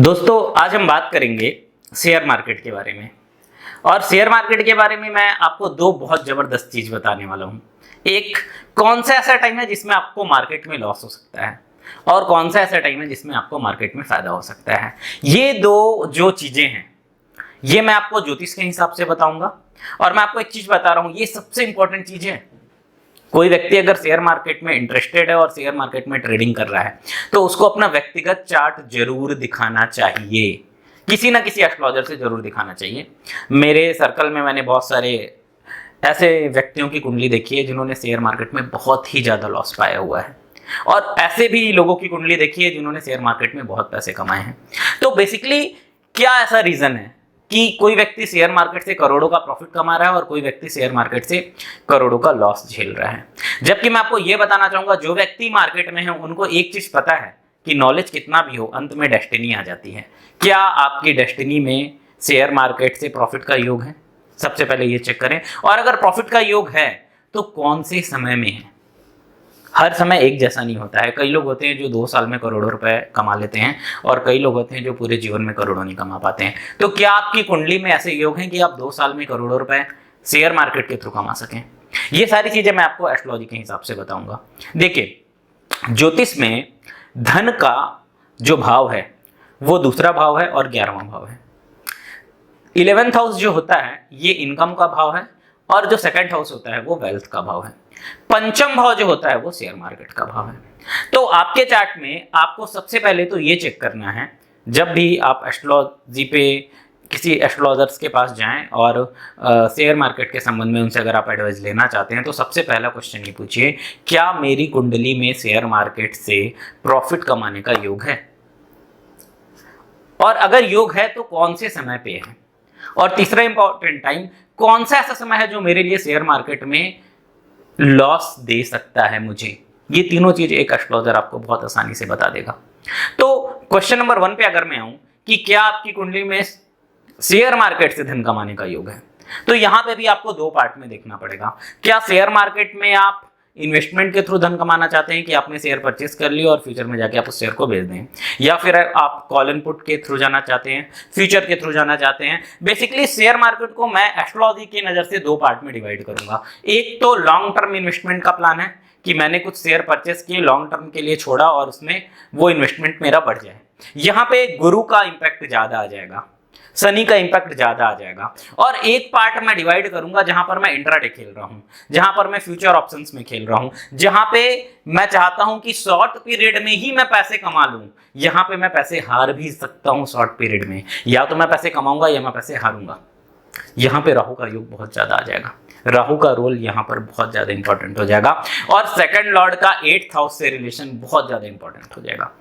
दोस्तों आज हम बात करेंगे शेयर मार्केट के बारे में। और शेयर मार्केट के बारे में मैं आपको दो बहुत ज़बरदस्त चीज़ बताने वाला हूँ। एक, कौन सा ऐसा टाइम है जिसमें आपको मार्केट में लॉस हो सकता है और कौन सा ऐसा टाइम है जिसमें आपको मार्केट में फ़ायदा हो सकता है। ये दो जो चीज़ें हैं ये मैं आपको ज्योतिष के हिसाब से बताऊंगा। और मैं आपको एक चीज़ बता रहा हूँ, ये सबसे इंपॉर्टेंट चीज़ है। कोई व्यक्ति अगर शेयर मार्केट में इंटरेस्टेड है और शेयर मार्केट में ट्रेडिंग कर रहा है तो उसको अपना व्यक्तिगत चार्ट जरूर दिखाना चाहिए, किसी ना किसी एस्ट्रोलॉजर से जरूर दिखाना चाहिए। मेरे सर्कल में मैंने बहुत सारे ऐसे व्यक्तियों की कुंडली देखी है जिन्होंने शेयर मार्केट में बहुत ही ज़्यादा लॉस पाया हुआ है, और ऐसे भी लोगों की कुंडली देखी है जिन्होंने शेयर मार्केट में बहुत पैसे कमाए हैं। तो बेसिकली क्या ऐसा रीज़न है कि कोई व्यक्ति शेयर मार्केट से करोड़ों का प्रॉफिट कमा रहा है और कोई व्यक्ति शेयर मार्केट से करोड़ों का लॉस झेल रहा है। जबकि मैं आपको यह बताना चाहूंगा, जो व्यक्ति मार्केट में है उनको एक चीज पता है कि नॉलेज कितना भी हो अंत में डेस्टिनी आ जाती है। क्या आपकी डेस्टिनी में शेयर मार्केट से प्रॉफिट का योग है? सबसे पहले ये चेक करें। और अगर प्रॉफिट का योग है तो कौन से समय में है? हर समय एक जैसा नहीं होता है। कई लोग होते हैं जो 2 साल में करोड़ों रुपए कमा लेते हैं और कई लोग होते हैं जो पूरे जीवन में करोड़ों नहीं कमा पाते हैं। तो क्या आपकी कुंडली में ऐसे योग हैं कि आप 2 साल में करोड़ों रुपए शेयर मार्केट के थ्रू कमा सकें? ये सारी चीजें मैं आपको एस्ट्रोलॉजी के हिसाब से बताऊंगा। देखिए, ज्योतिष में धन का जो भाव है वो दूसरा भाव है और 11वां भाव है। 11th हाउस जो होता है ये इनकम का भाव है और जो 2nd हाउस होता है वो वेल्थ का भाव है। पंचम भाव जो होता है वो शेयर मार्केट का भाव है। तो आपके चार्ट में आपको सबसे पहले तो ये चेक करना है, जब भी आप एस्ट्रोलॉजी पे किसी एस्ट्रोलॉजर्स के पास जाएं और शेयर मार्केट के संबंध में उनसे अगर आप एडवाइस लेना चाहते हैं तो सबसे पहला क्वेश्चन ये पूछिए, क्या मेरी कुंडली में शेयर मार्केट से प्रॉफिट कमाने का योग है? और अगर योग है तो कौन से समय पे है? और तीसरा इंपॉर्टेंट टाइम, कौन सा ऐसा समय है जो मेरे लिए शेयर मार्केट में लॉस दे सकता है मुझे? ये तीनों चीज एक एस्ट्रोलॉजर आपको बहुत आसानी से बता देगा। तो क्वेश्चन नंबर 1 पे अगर मैं आऊं कि क्या आपकी कुंडली में शेयर मार्केट से धन कमाने का योग है, तो यहां पे भी आपको 2 पार्ट में देखना पड़ेगा। क्या शेयर मार्केट में आप इन्वेस्टमेंट के थ्रू धन कमाना चाहते हैं कि आपने शेयर परचेस कर लिया और फ्यूचर में जाके आप उस शेयर को बेच दें, या फिर आप कॉल एंड पुट के थ्रू जाना चाहते हैं, फ्यूचर के थ्रू जाना चाहते हैं? बेसिकली शेयर मार्केट को मैं एस्ट्रोलॉजी की नज़र से 2 पार्ट में डिवाइड करूंगा। एक तो लॉन्ग टर्म इन्वेस्टमेंट का प्लान है कि मैंने कुछ शेयर परचेस किए, लॉन्ग टर्म के लिए छोड़ा और उसमें वो इन्वेस्टमेंट मेरा बढ़ जाए। यहाँ पे गुरु का इंपैक्ट ज़्यादा आ जाएगा, शनि का इंपैक्ट ज्यादा आ जाएगा। और एक पार्ट मैं डिवाइड करूंगा जहां पर मैं इंट्राडे खेल रहा हूं, जहां पर मैं फ्यूचर ऑप्शंस में खेल रहा हूं, जहां पे मैं चाहता हूं कि शॉर्ट पीरियड में ही मैं पैसे कमा लूं। यहां पे मैं पैसे हार भी सकता हूं शॉर्ट पीरियड में, या तो मैं पैसे कमाऊंगा या मैं पैसे हारूंगा। यहां पे राहु का योग बहुत ज्यादा आ जाएगा, राहु का रोल यहां पर बहुत ज्यादा इंपॉर्टेंट हो जाएगा। और 2nd लॉर्ड का 8th हाउस से रिलेशन बहुत ज्यादा इंपॉर्टेंट हो जाएगा।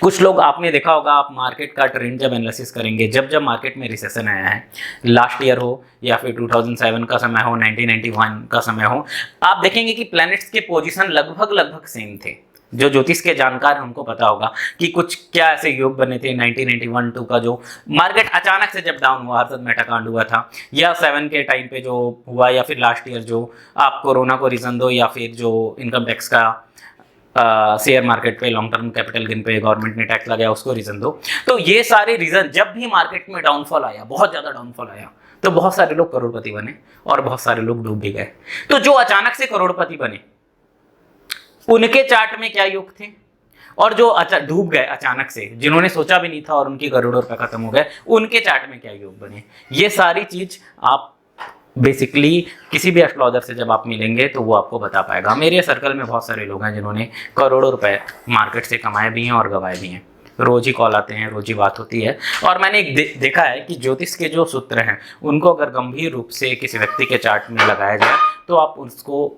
कुछ लोग, आपने देखा होगा, आप मार्केट का ट्रेंड जब एनालिसिस करेंगे, जब जब मार्केट में रिसेशन आया है, लास्ट ईयर हो या फिर 2007 का समय हो, 1991 का समय हो, आप देखेंगे कि प्लैनेट्स के पोजीशन लगभग सेम थे। जो ज्योतिष के जानकार हैं उनको पता होगा कि कुछ क्या ऐसे योग बने थे 1991-2 का जो मार्केट अचानक से जब डाउन हुआ, हर्षद मेहता कांड हुआ था, या 7 के टाइम पे जो हुआ, या फिर लास्ट ईयर जो आप कोरोना को रीजन दो, या फिर जो इनकम टैक्स का शेयर मार्केट पे लॉन्ग टर्म कैपिटल गेन पे गवर्नमेंट ने टैक्स लगाया उसको रीजन दो। तो ये सारे रीजन, जब भी मार्केट में डाउनफॉल आया, बहुत ज्यादा डाउनफॉल आया, तो बहुत सारे लोग करोड़पति बने और बहुत सारे लोग डूब भी गए। तो जो अचानक से करोड़पति बने उनके चार्ट में क्या योग थे, और जो डूब गए अचानक से, जिन्होंने सोचा भी नहीं था और उनके करोड़ों रुपए खत्म हो गए, उनके चार्ट में क्या योग बने? ये सारी चीज आप बेसिकली किसी भी एस्ट्रोलॉजर से जब आप मिलेंगे तो वो आपको बता पाएगा। मेरे सर्कल में बहुत सारे लोग हैं जिन्होंने करोड़ों रुपए मार्केट से कमाए भी हैं और गंवाए भी हैं। रोज ही कॉल आते हैं, रोज ही बात होती है। और मैंने देखा है कि ज्योतिष के जो सूत्र हैं उनको अगर गंभीर रूप से किसी व्यक्ति के चार्ट में लगाया जाए तो आप उसको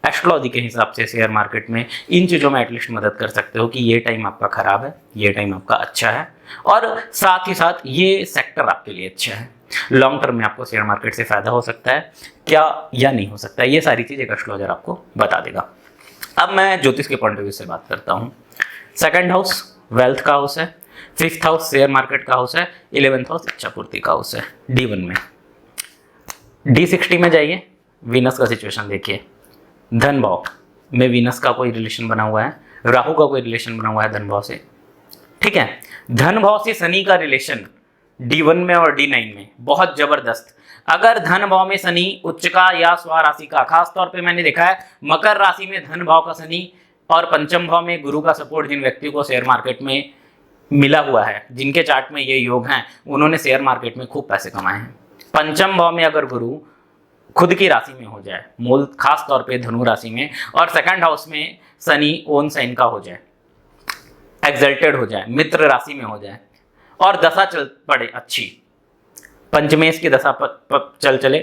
एस्ट्रोलॉजी के हिसाब से शेयर मार्केट में इन चीज़ों में एटलीस्ट मदद कर सकते हो कि ये टाइम आपका खराब है, ये टाइम आपका अच्छा है, और साथ ही साथ ये सेक्टर आपके लिए अच्छा है। लॉन्ग टर्म में आपको शेयर मार्केट से फायदा हो सकता है क्या या नहीं हो सकता है, ये सारी चीज़ एक एस्ट्रोलॉजर आपको बता देगा। अब मैं ज्योतिष के पॉइंट ऑफ व्यू से बात करता हूँ। 2nd हाउस वेल्थ का हाउस है, 5th हाउस शेयर मार्केट का हाउस है, 11th हाउस इच्छा पूर्ति का हाउस है। D1 में D60 में जाइए, वीनस का सिचुएशन देखिए। धन भाव में वीनस का कोई रिलेशन बना हुआ है, राहु का कोई रिलेशन बना हुआ है धन भाव से, ठीक है। धन भाव से शनि का रिलेशन D1 में और D9 में बहुत जबरदस्त। अगर धन भाव में शनि उच्च का या स्वराशि का, खास तौर पे मैंने देखा है मकर राशि में धन भाव का शनि और पंचम भाव में गुरु का सपोर्ट जिन व्यक्ति को शेयर मार्केट में मिला हुआ है, जिनके चार्ट में ये योग हैं, उन्होंने शेयर मार्केट में खूब पैसे कमाए हैं। पंचम भाव में अगर गुरु खुद की राशि में हो जाए, मूल खास तौर पे धनु राशि में, और सेकंड हाउस में शनि ओन साइन का हो जाए, एक्सल्टेड हो जाए, मित्र राशि में हो जाए और दशा चल पड़े अच्छी, पंचमेश की दशा चल चले,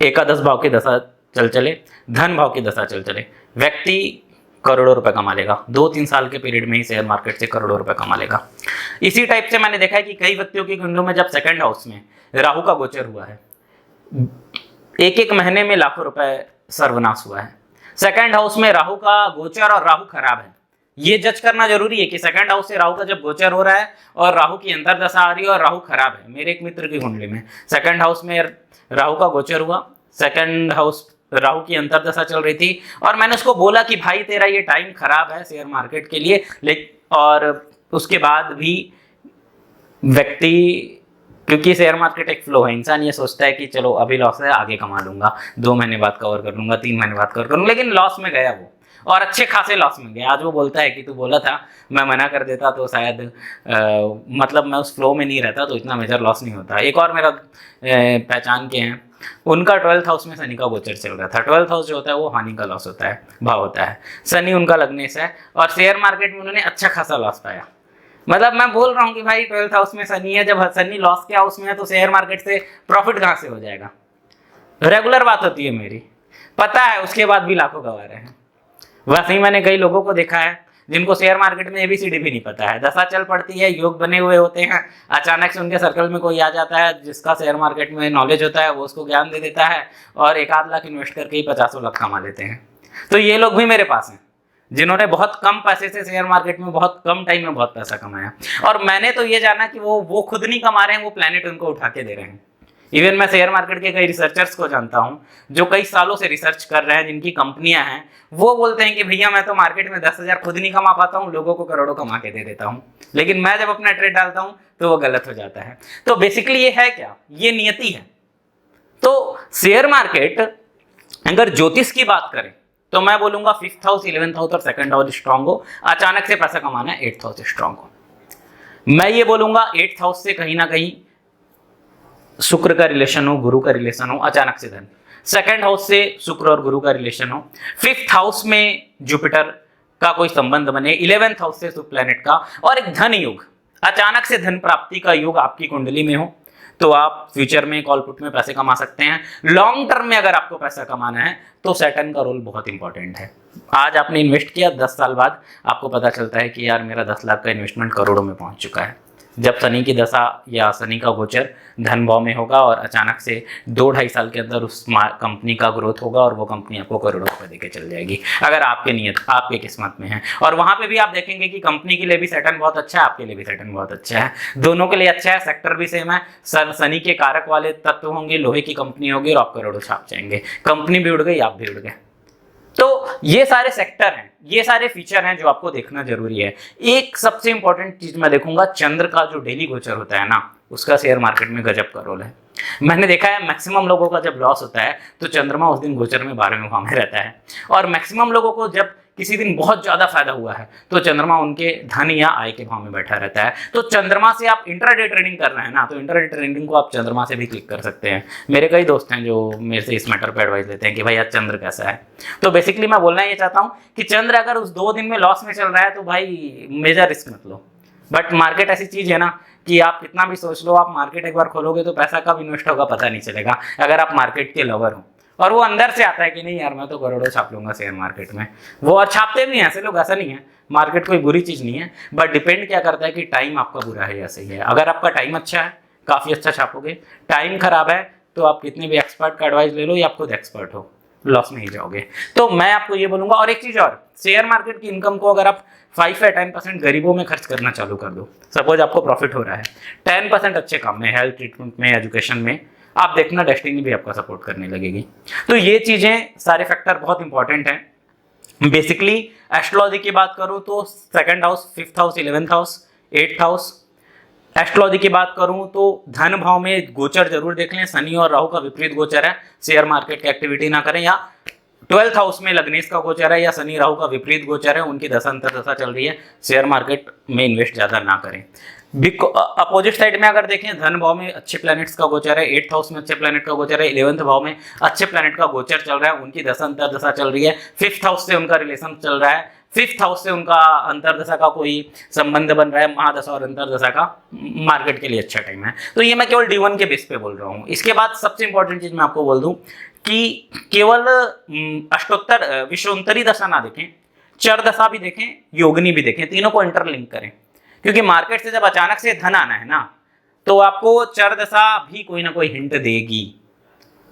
एकादश भाव की दशा चल चले, धन भाव की दशा चल चले, व्यक्ति करोड़ों रुपए कमा लेगा। 2-3 साल के पीरियड में ही शेयर मार्केट से करोड़ों रुपए कमा लेगा। इसी टाइप से मैंने देखा है कि कई व्यक्तियों की कुंडलियों में जब सेकंड हाउस में राहु का गोचर हुआ है, एक महीने में लाखों रुपए सर्वनाश हुआ है। सेकंड हाउस में राहु का गोचर और राहु खराब है, ये जज करना जरूरी है कि सेकंड हाउस से राहु का जब गोचर हो रहा है और राहु की अंतर्दशा आ रही है और राहु खराब है। मेरे एक मित्र की कुंडली में सेकंड हाउस में राहु का गोचर हुआ, सेकंड हाउस राहु की अंतर्दशा चल रही थी और मैंने उसको बोला कि भाई तेरा ये टाइम खराब है शेयर मार्केट के लिए, लेकिन और उसके बाद भी व्यक्ति, क्योंकि शेयर मार्केट एक फ्लो है, इंसान ये सोचता है कि चलो अभी लॉस है आगे कमा लूंगा, 2 महीने बाद कवर कर लूंगा, 3 महीने बाद कवर करूंगा, लेकिन लॉस में गया वो और अच्छे खासे लॉस में गया। आज वो बोलता है कि तू बोला था, मैं मना कर देता तो शायद मतलब मैं उस फ्लो में नहीं रहता तो इतना मेजर लॉस नहीं होता। एक और मेरा पहचान के हैं, उनका 12th हाउस में शनि का गोचर चल रहा था। 12th हाउस जो होता है वो हानि का लॉस होता है, भाव होता है, शनि उनका लगने से है और शेयर मार्केट में उन्होंने अच्छा खासा लॉस पाया। मतलब मैं बोल रहा हूँ कि भाई 12th हाउस में शनि है, जब शनि लॉस के हाउस में है तो शेयर मार्केट से प्रॉफिट कहाँ से हो जाएगा। रेगुलर बात होती है मेरी, पता है, उसके बाद भी लाखों गंवा रहे हैं। वैसे ही मैंने कई लोगों को देखा है जिनको शेयर मार्केट में ABCD भी नहीं पता है, दशा चल पड़ती है, योग बने हुए होते हैं, अचानक से उनके सर्कल में कोई आ जाता है जिसका शेयर मार्केट में नॉलेज होता है, वो उसको ज्ञान दे देता है और 1-8 लाख इन्वेस्ट करके ही 50 लाख कमा लेते हैं। तो ये लोग भी मेरे पास हैं जिन्होंने बहुत कम पैसे से शेयर मार्केट में बहुत कम टाइम में बहुत पैसा कमाया। और मैंने तो ये जाना कि वो खुद नहीं कमा रहे हैं, वो प्लैनेट उनको उठा के दे रहे हैं। इवन मैं शेयर मार्केट के कई रिसर्चर्स को जानता हूं जो कई सालों से रिसर्च कर रहे हैं, जिनकी कंपनियां हैं, वो बोलते हैं कि भैया मैं तो मार्केट में 10,000 खुद नहीं कमा पाता हूं, लोगों को करोड़ों कमा के दे देता हूं, लेकिन मैं जब अपना ट्रेड डालता हूं तो वो गलत हो जाता है। तो बेसिकली ये है क्या, ये नियति है। तो शेयर मार्केट अगर ज्योतिष की बात करें तो मैं बोलूंगा 5th हाउस, 11th हाउस और सेकंड हाउस स्ट्रांग हो, अचानक से पैसा कमाना है 8th हाउस स्ट्रांग हो। मैं ये बोलूंगा 8th हाउस से कहीं ना कहीं शुक्र का रिलेशन हो, गुरु का रिलेशन हो, अचानक से धन। सेकंड हाउस से शुक्र और गुरु का रिलेशन हो, 5th हाउस में जुपिटर का कोई संबंध बने, 11th हाउस से शुभ प्लैनेट का, और एक धन योग, अचानक से धन प्राप्ति का योग आपकी कुंडली में हो तो आप फ्यूचर में कॉल पुट में पैसे कमा सकते हैं। लॉन्ग टर्म में अगर आपको पैसा कमाना है तो सैटर्न का रोल बहुत इंपॉर्टेंट है। आज आपने इन्वेस्ट किया, 10 साल बाद आपको पता चलता है कि यार मेरा 10 लाख का इन्वेस्टमेंट करोड़ों में पहुंच चुका है। जब शनि की दशा या शनि का गोचर धन भाव में होगा और अचानक से 2-2.5 साल के अंदर उस कंपनी का ग्रोथ होगा और वो कंपनी आपको करोड़ों रुपए देके चल जाएगी, अगर आपके नियत आपके किस्मत में है। और वहां पे भी आप देखेंगे कि कंपनी के लिए भी सैटर्न बहुत अच्छा है, आपके लिए भी सैटर्न बहुत अच्छा है, दोनों के लिए अच्छा है, सेक्टर भी सेम है, शनि के कारक वाले तत्व होंगे, लोहे की कंपनी होगी और आप करोड़ों छाप जाएंगे, कंपनी भी उड़ गई, आप भी उड़ गए। तो ये सारे सेक्टर हैं, ये सारे फीचर हैं जो आपको देखना जरूरी है। एक सबसे इंपॉर्टेंट चीज मैं देखूंगा, चंद्र का जो डेली गोचर होता है ना, उसका शेयर मार्केट में गजब का रोल है। मैंने देखा है मैक्सिमम लोगों का जब लॉस होता है तो चंद्रमा उस दिन गोचर में 12वें भाव में रहता है, और मैक्सिमम लोगों को जब किसी दिन बहुत ज्यादा फायदा हुआ है तो चंद्रमा उनके धन या आय के भाव में बैठा रहता है। तो चंद्रमा से आप इंट्राडे ट्रेडिंग कर रहे हैं ना, तो इंट्राडे ट्रेडिंग को आप चंद्रमा से भी क्लिक कर सकते हैं। मेरे कई दोस्त हैं जो मेरे से इस मैटर पर एडवाइस लेते हैं कि भाई आज चंद्र कैसा है। तो बेसिकली मैं बोलना ये चाहता हूँ कि चंद्र अगर उस 2 दिन में लॉस में चल रहा है तो भाई मेजर रिस्क मत लो। बट मार्केट ऐसी चीज है ना कि आप कितना भी सोच लो, आप मार्केट एक बार खोलोगे तो पैसा कब इन्वेस्ट होगा पता नहीं चलेगा, अगर आप मार्केट के लवर हो। और वो अंदर से आता है कि नहीं यार मैं तो करोड़ों छाप लूंगा शेयर मार्केट में, वो और छापते भी हैं ऐसे लोग, ऐसा नहीं है। मार्केट कोई बुरी चीज नहीं है, बट डिपेंड क्या करता है कि टाइम आपका बुरा है या सही है। अगर आपका टाइम अच्छा है काफी अच्छा छापोगे, टाइम खराब है तो आप कितने भी एक्सपर्ट का एडवाइस ले लो या आप खुद एक्सपर्ट हो, लॉस में ही जाओगे। तो मैं आपको ये बोलूंगा। और एक चीज और, शेयर मार्केट की इनकम को अगर आप 5 या 10% गरीबों में खर्च करना चालू कर दो, सपोज आपको प्रॉफिट हो रहा है 10% अच्छे काम में, हेल्थ ट्रीटमेंट में, एजुकेशन में, आप देखना डेस्टिनी भी आपका सपोर्ट करने लगेगी। तो ये चीजें सारे फैक्टर बहुत इंपॉर्टेंट हैं। बेसिकली एस्ट्रोलॉजी की बात करूं तो second house, 5th house, 11th house 8th house. Astrology की बात करूं तो धन भाव में गोचर जरूर देख लें, शनि और राहु का विपरीत गोचर है, शेयर मार्केट की एक्टिविटी ना करें। या 12th हाउस में लग्नेश का गोचर है या शनि राहु का विपरीत गोचर है, उनकी दशा अंतर दशा चल रही है, शेयर मार्केट में इन्वेस्ट ज्यादा ना करें। अपोजिट साइड में अगर देखें, धन भाव में अच्छे प्लैनेट्स का गोचर है, 8th हाउस में अच्छे प्लैनेट का गोचर है, 11th भाव में अच्छे प्लैनेट का गोचर चल रहा है, उनकी दशा अंतर दशा चल रही है, 5th हाउस से उनका रिलेशन चल रहा है, 5th हाउस से उनका अंतरदशा का कोई संबंध बन रहा है, महादशा और अंतरदशा का मार्केट के लिए अच्छा टाइम है। तो ये मैं केवल D1 के बेस पे बोल रहा हूँ। इसके बाद सबसे इंपॉर्टेंट चीज मैं आपको बोल दूं कि केवल अष्टोत्तर विश्वोत्तरी दशा ना देखें, चर दशा भी देखें, योगिनी भी देखें, तीनों को इंटरलिंक करें, क्योंकि मार्केट से जब अचानक से धन आना है ना, तो आपको चर दशा भी कोई ना कोई हिंट देगी।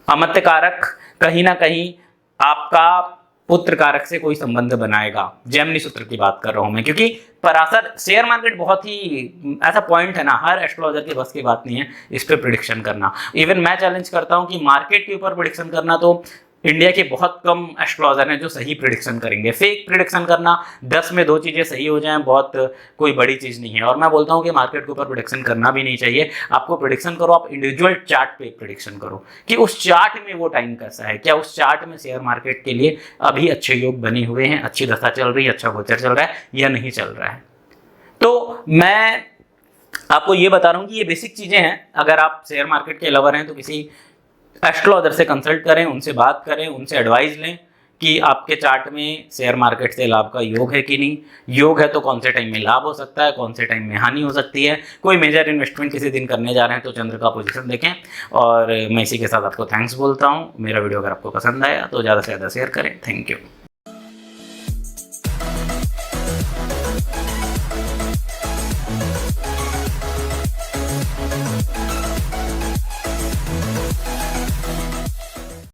अमत्य कारक कहीं ना कहीं आपका पुत्र कारक से कोई संबंध बनाएगा। जेमिनी सूत्र की बात कर रहा हूं मैं, क्योंकि पराशर शेयर मार्केट बहुत ही ऐसा पॉइंट है ना, हर एस्ट्रोलॉजर की बस की बात नहीं है इस पे प्रिडिक्शन करना। इवन मैं चैलेंज करता हूं कि मार्केट के ऊपर प्रिडिक्शन करना तो इंडिया के बहुत कम एस्ट्रोलॉजर हैं जो सही प्रिडिक्शन करेंगे। फेक प्रिडिक्शन करना, 10 में 2 चीज़ें सही हो जाएं, बहुत कोई बड़ी चीज़ नहीं है। और मैं बोलता हूं कि मार्केट के ऊपर प्रिडिक्शन करना भी नहीं चाहिए। आपको प्रिडिक्शन करो, आप इंडिविजुअल चार्ट पे प्रिडिक्शन करो कि उस चार्ट में वो टाइम कैसा है, क्या उस चार्ट में शेयर मार्केट के लिए अभी अच्छे योग बने हुए हैं, अच्छी दशा चल रही है, अच्छा गोचर चल रहा है या नहीं चल रहा है। तो मैं आपको ये बता रहा हूँ कि ये बेसिक चीज़ें हैं। अगर आप शेयर मार्केट के लवर हैं तो किसी एस्ट्रोलॉजर से कंसल्ट करें, उनसे बात करें, उनसे एडवाइस लें कि आपके चार्ट में शेयर मार्केट से लाभ का योग है कि नहीं। योग है तो कौन से टाइम में लाभ हो सकता है, कौन से टाइम में हानि हो सकती है। कोई मेजर इन्वेस्टमेंट किसी दिन करने जा रहे हैं तो चंद्र का पोजीशन देखें। और मैं इसी के साथ आपको थैंक्स बोलता हूँ। मेरा वीडियो अगर आपको पसंद आया तो ज़्यादा से ज़्यादा शेयर करें। Thank you.